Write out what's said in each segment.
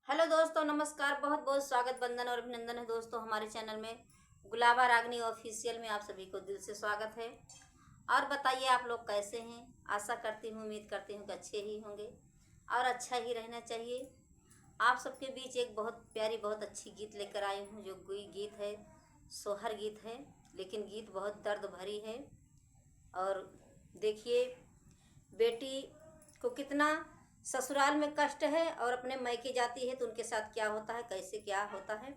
Hello दोस्तों, नमस्कार। बहुत बहुत स्वागत, वंदन और अभिनंदन है दोस्तों हमारे चैनल में गुलाबा रागनी ऑफिशियल में। आप सभी को दिल से स्वागत है। और बताइए आप लोग कैसे हैं। आशा करती हूँ, उम्मीद करती हूँ कि अच्छे ही होंगे और अच्छा ही रहना चाहिए। आप सबके बीच एक बहुत प्यारी, बहुत अच्छी गीत लेकर आई हूँ। जो कोई गीत है सोहर गीत है, लेकिन गीत बहुत दर्द भरी है। और देखिए, बेटी को कितना ससुराल में कष्ट है और अपने मायके जाती है तो उनके साथ क्या होता है, कैसे क्या होता है।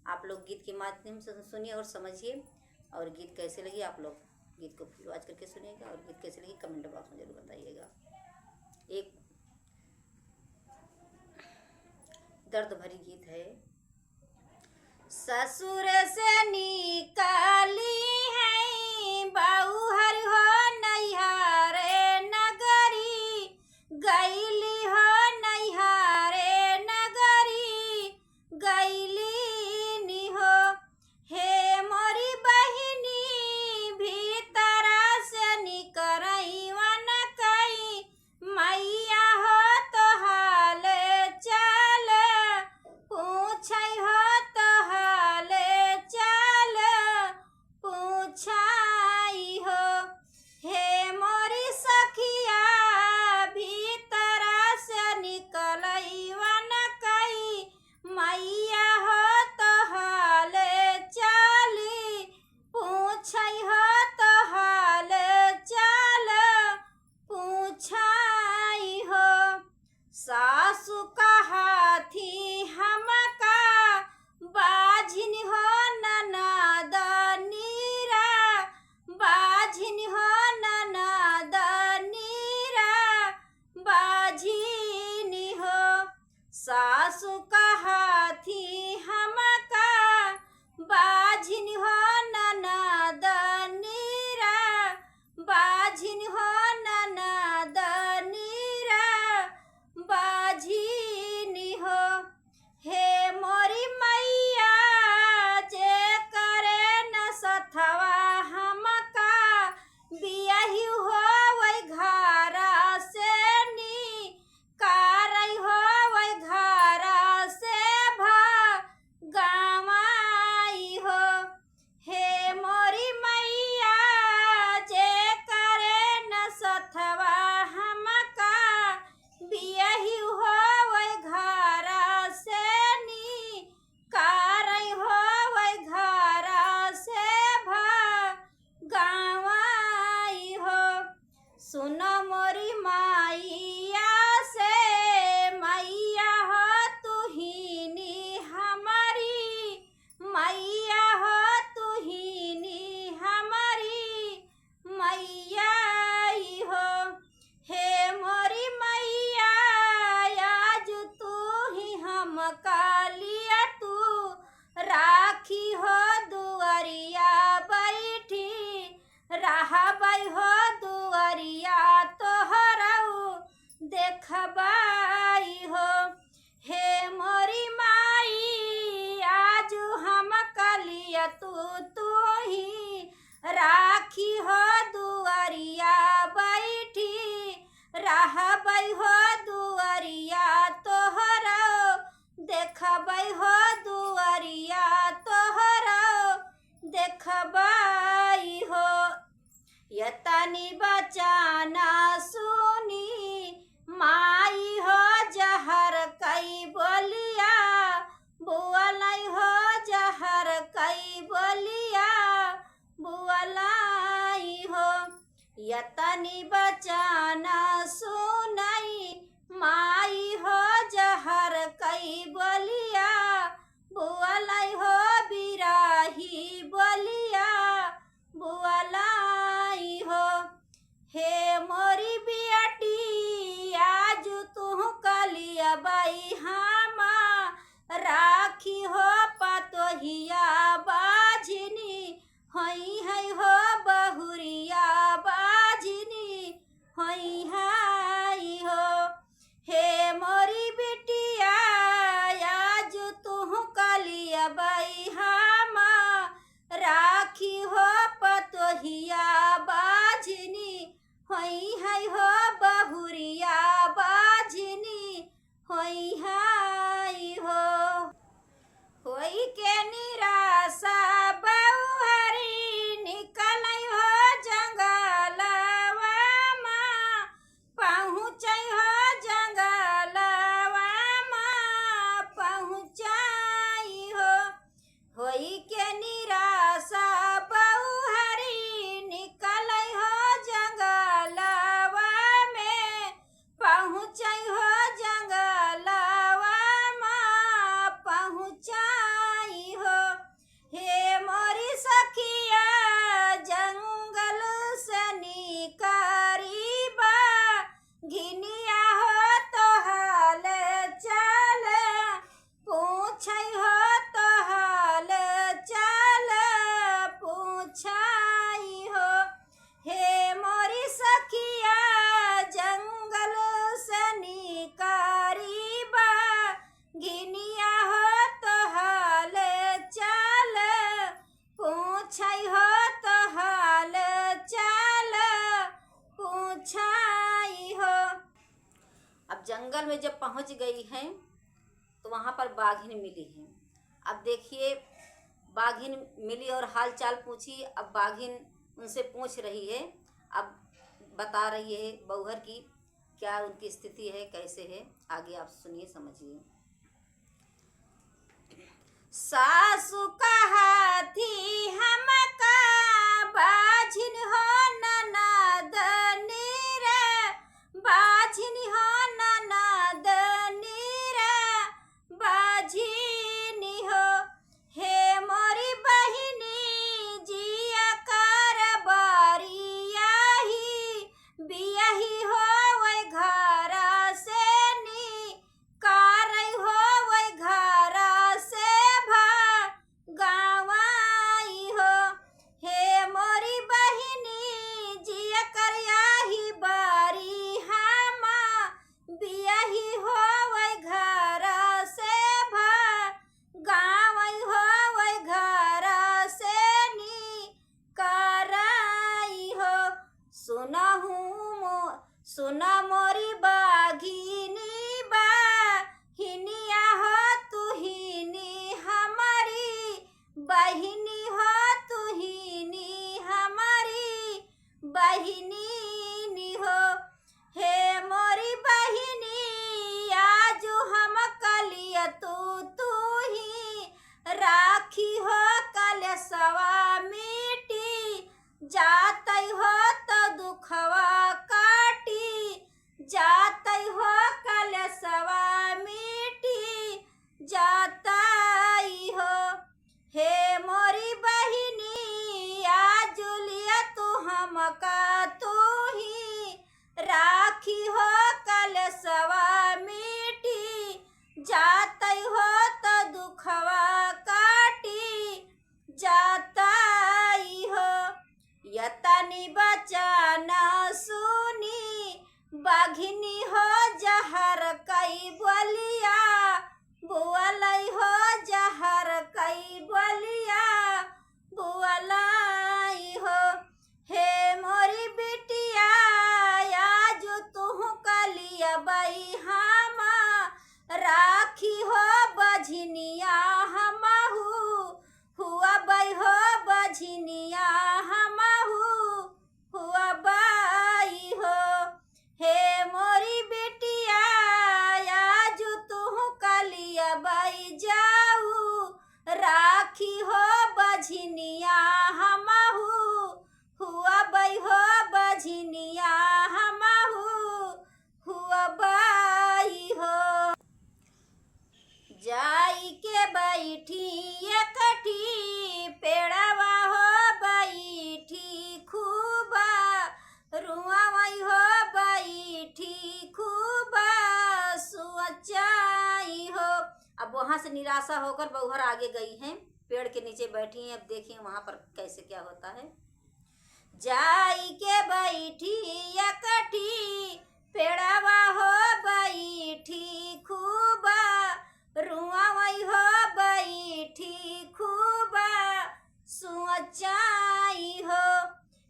आप लोग गीत के माध्यम से सुनिए और समझिए। और गीत कैसे लगी, आप लोग गीत को फिर आज करके सुनिएगा। और गीत कैसे लगी कमेंट बॉक्स में जरूर बताइएगा। एक दर्द भरी गीत है। ससुर से निकाली है बहू हर हो नैहरे नगरी, गईली हो नैहरे नगरी, गईली नी हो। हे मोरी बहिनी भीतरा से निकरई वन कई, मैया हो तो हाल चाल पूछई हो तो हाल चाल पूछाई हो। हे मोरी सखिया भीतरा से निकलई वन कई, मैया हो तो हाल चाल पूछई हो तो हाल चाल पूछाई हो। सासु कहा थी हमका बाझिन हो ननद नीरा, बाझिन हो ननद नीरा, बाझिन हो। सासु कहा थी हमका बाझिन हो ननद नीरा, बाझिन हो ननद नीरा, बाझिन हो। हे मोरी मैया जे करे न सथवा हमका, बियाही हो वही घरा से नी कारई हो वही घरा से गावाई हो। हे मोरी मैया जे करे न सथवा हमका, बियाही हो वही घरा से नी कारई हो वही घरा से गावाई हो। सुन मोरी मैया से, मैया हो तुहिनी हमारी, मैया हो तुहिनी हमारी, मैया हो। हे मोरी मैया आज तू ही हम कालिया, तू राखी हो दुआरिया बैठी, रहबई हो दुआरिया तोहरऊ देखबाई हो। हे मोरी माई आज हम कालिया, तू ही राखी हो दुआरिया बैठी, रहबई हो दुआरिया तोहरऊ देखबई हो दुआरिया तोहरऊ देखबाई हो। यतनी बचाना सुनी माई हो जहर कई बोलिया, बुअलई हो जहर कई बोलिया, बुअलाई हो। यतनी बचाना सुनई माई हो जहर कई बोलिया, बुअलई हो बिराही बोलिया, बुअलाई हो। हे मोरी बियाटी आज तू कलिया बाई हामा, राखी हो पतोहिया बाझिनी होई है हो बहुरिया बाझिनी होई हाई हो। हे मोरी बिटिया आज तू कलिया बाई हामा, राखी हो पतोहिया बाझिनी होई है हो बहुरिया बाझिनी होई हाई हो। जंगल में जब पहुंच गई हैं तो वहाँ पर बाघिन मिली है। अब देखिए, बाघिन मिली और हाल चाल पूछी। अब बाघिन उनसे पूछ रही है, अब बता रही है बउहर की क्या उनकी स्थिति है, कैसे है। आगे आप सुनिए, समझिए। सासु कहाथी हमका बाझिन हो ननद नीरे, बाझिन हो ननद नीरे, बाझिन हो। हे मोरी बहिनी जिया कर बरियाही, बियाही हो वै घर से नी कारई हो वै घर से गावाई हो। हे मोरी बहिनी जिया कर याही बारी हामा, बियाही हो वै घर से गावई हो वै घर से नी कराई हो। सुना मोरी बाघिनी बाहिनिया हो तुहिनी हमारी, बहिनी हो तुहिनी हमारी बहिनी हो। हे मोरी बहिनी आज हम कलिया तू ही राखी हो कलसवा मिटी, जातई हो तो दुखवा काटी, जातई हो कलसवा मिटी, जातई हो। हे मोरी बहिनी आज लिया तू हमका तू ही राखी हो कलसवा मिटी, जातई हो तो दुखवा काटी, जातई हो। यतनी बचना सुनी बाघिनी हो जहर कई बोलिया, बुअलई हो जहर कई बोलिया, बुअलई हो। हे मोरी बिटिया आज तुहु कलिया बई हामा, राखी हो बझिनिया हमहू हुआ बई हो बझिनिया हमहू हुआ बई हो। हे मोरी बिटिया आज तुहु कलिया बई जाऊ, राखी हो बझिनिया हमहू हुआ बई हो बझिनिया हमहू हुआ बई हो। जाई के बैठी एकठी पेड़वा हो बैठी खूबा, रुआवई हो बैठी खूबा सुअचाई हो। अब वहाँ से निराशा होकर बउहर आगे गई हैं, पेड़ के नीचे बैठी हैं। अब देखिए वहाँ पर कैसे क्या होता है। जाई के बैठी एकठी पेड़वा हो बैठी खूबा, रुआवई हो बैठी खूबा सुअचाई हो।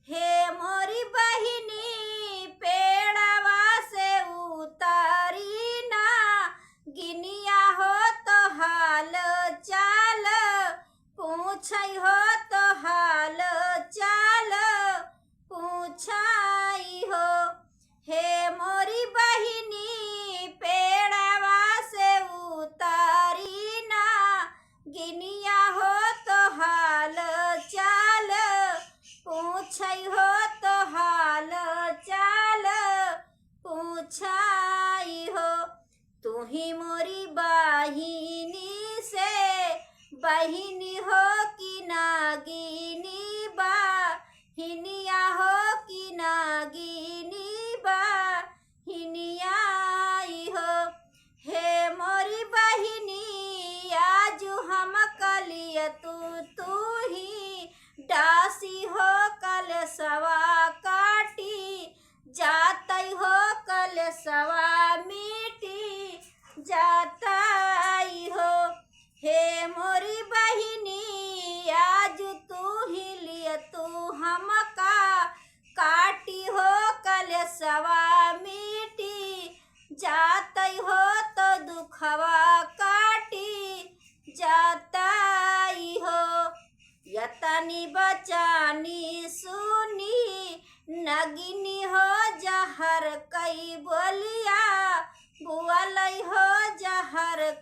हे मोरी बहिनी पेड़वा से उतारी ना, गिनिया हो तो हाल चाल पूछई हो तो हाल चाल पूछई हो। हे मोरी बहिनी पेड़वा से उतारी ना, गिनिया हो तो हाल चाल पूछई हो तो हाल चाल पूछई हो। तू ही मोरी बहिनी से बहिनी हो कि नागिनी बहिनिया हो कि नागिनी बहिनिया हो। हे मोरी बहिनी आज हम कलिया तू ही डासी हो कलसवा काटी, जातई हो कलसवा मिटी, जातई हो। हे मोरी बहिनी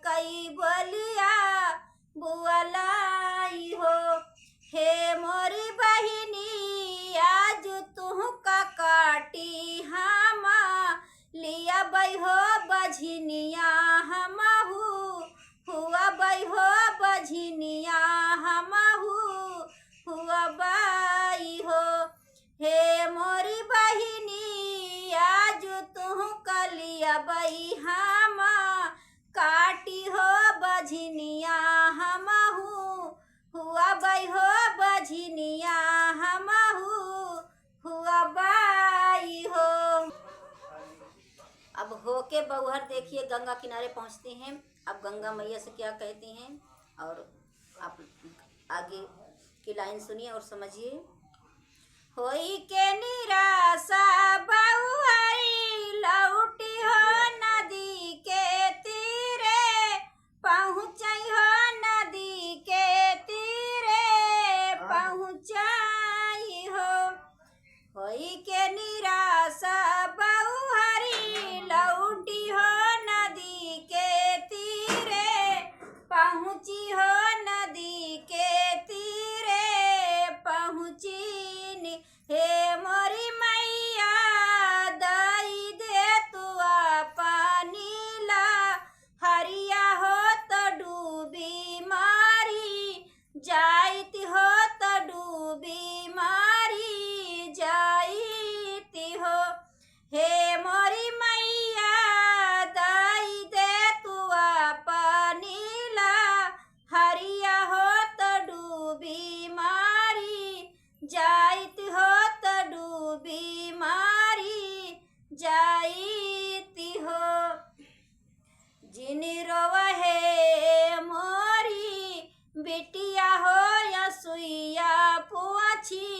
कई बोलिया बुअलाई हो। हे मोरी बहिनी आज तू का काटी हमा लिया बई हो बझनिया हमहू हुआ बई हो बझनिया हमहू हुआ बाई हो। हे मोरी बहिनी आज तू कलिया बई हमा काटी हो बझनिया हमहू हुआ बई हो बझनिया हमहू हुआ बाई हो। अब होके बउहर देखिए गंगा किनारे पहुँचते हैं। अब गंगा मैया से क्या कहती हैं और आप आगे की लाइन सुनिए और समझिए। होई के निराशा बउहरी लौटी हो नदी के तीरे पहुँचई हो नदी के तीरे पहुँचाई हो। होई के निराशा बउहरी लौटी हो नदी के तीरे पहुँची हो नदी के तीरे पहुँची। हे मोरी मैया दई दे तू पानी ला हरिया हो तो डूबी मारी जाइत हो तो डूबी मारी जाइत हो। हे मोरी मैया दई दे तू पानी ला हरिया हो तो डूबी मारी जाइत हो तो डूबी मारी जाइत हो। जिनी रोवहे मोरी बिटिया हो या सुइया पोछी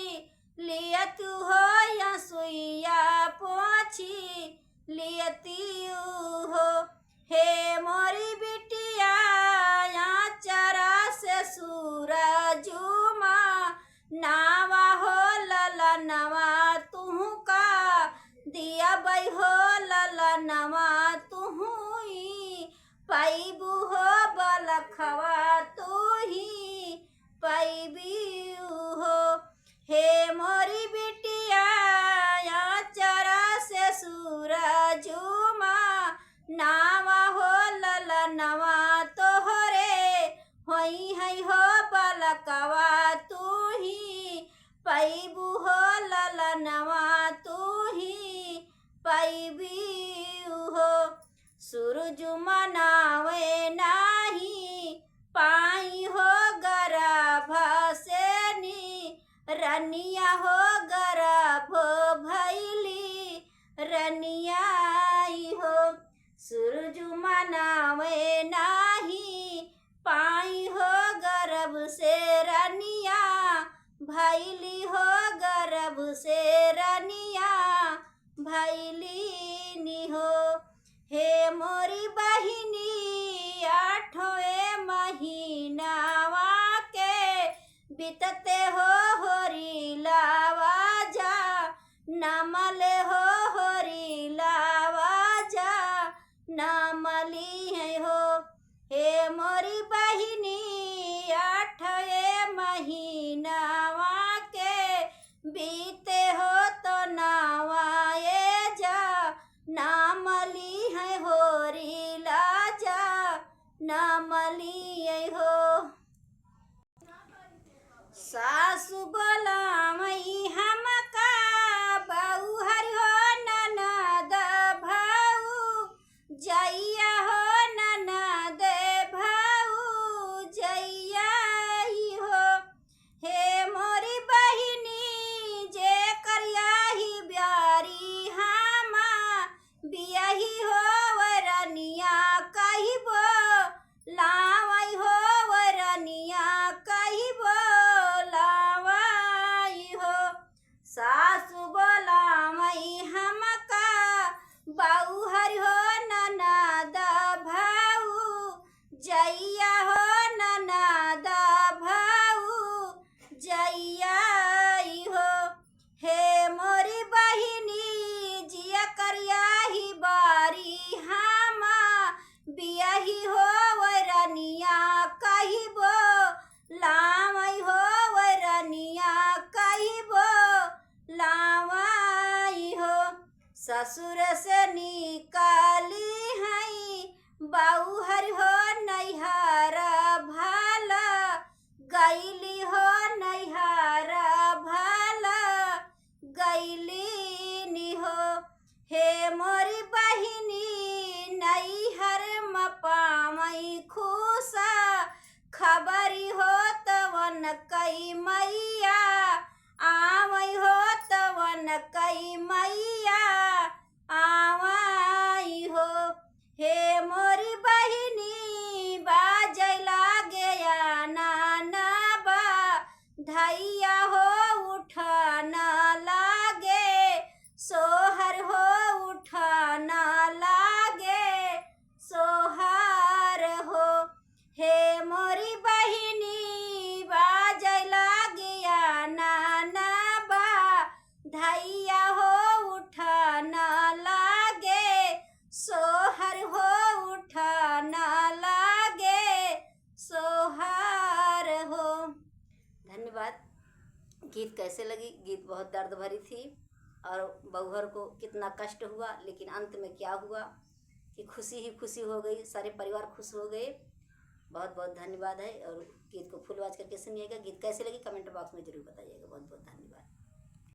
लियतु हो या सुइया पोछी लियती हो। हे मोरी बिटिया या चरा से सूरजुमा नावा हो ललनवा तुहू का दिया बई हो ललनवा तुहू पैबू हो बलखवा तू ही पैबी हो। हे मोरी बिटिया या चरा से सूरजुमा नावा हो ललनवा तोहरे होई है हो बलकवा तू ही पैबू हो ललनवा तू ही पैबी हो। सूरज मनावे नाही पाई हो गर्भ से नी रनिया हो गर्भ भैली रनियाई हो। सूरज मनावे नाही पाई हो गर्भ से रनिया भैली हो गर्भ से रनिया भैली नी हो। हे मोरी बहिनी आठवें महीनावा के बीतते हो होरी लावा जा नमले हो होरी लावा जा नमली है हो। हे मोरी बहिनी आठवें महीनावा के बीते हो तो नवाए जा नामली है होरी लाजा नामली है हो। सासु बोलामई हमका बउहर हो ननद भाऊ जइया हो ननद भाऊ जइया हो। हे मोरी बहिनी जे करिया ही ब्यारी हमा बियाही हो वरनिया कहिबो लावई हो वरनिया कहिबो लावई हो। खबरी हो तवन कई मैया आवई हो तवन कई मैया आवाई हो। हे मोरी बहिनी बाजै लागे नाना बा धैया हो उठन लागे सोहर हो उठन लागे सोहर हो। हे मोरी बहिनी बाजै लागे नाना बा धैया हो उठन लागे सोहर हो उठन लागे सोहर हो। धन्यवाद। गीत कैसे लगी? गीत बहुत दर्द भरी थी और बउहर को कितना कष्ट हुआ, लेकिन अंत में क्या हुआ कि खुशी ही खुशी हो गई, सारे परिवार खुश हो गए। बहुत बहुत धन्यवाद है और गीत को फुल आवाज करके सुनिएगा। गीत कैसे लगी कमेंट बॉक्स में जरूर बताइएगा। बहुत बहुत धन्यवाद।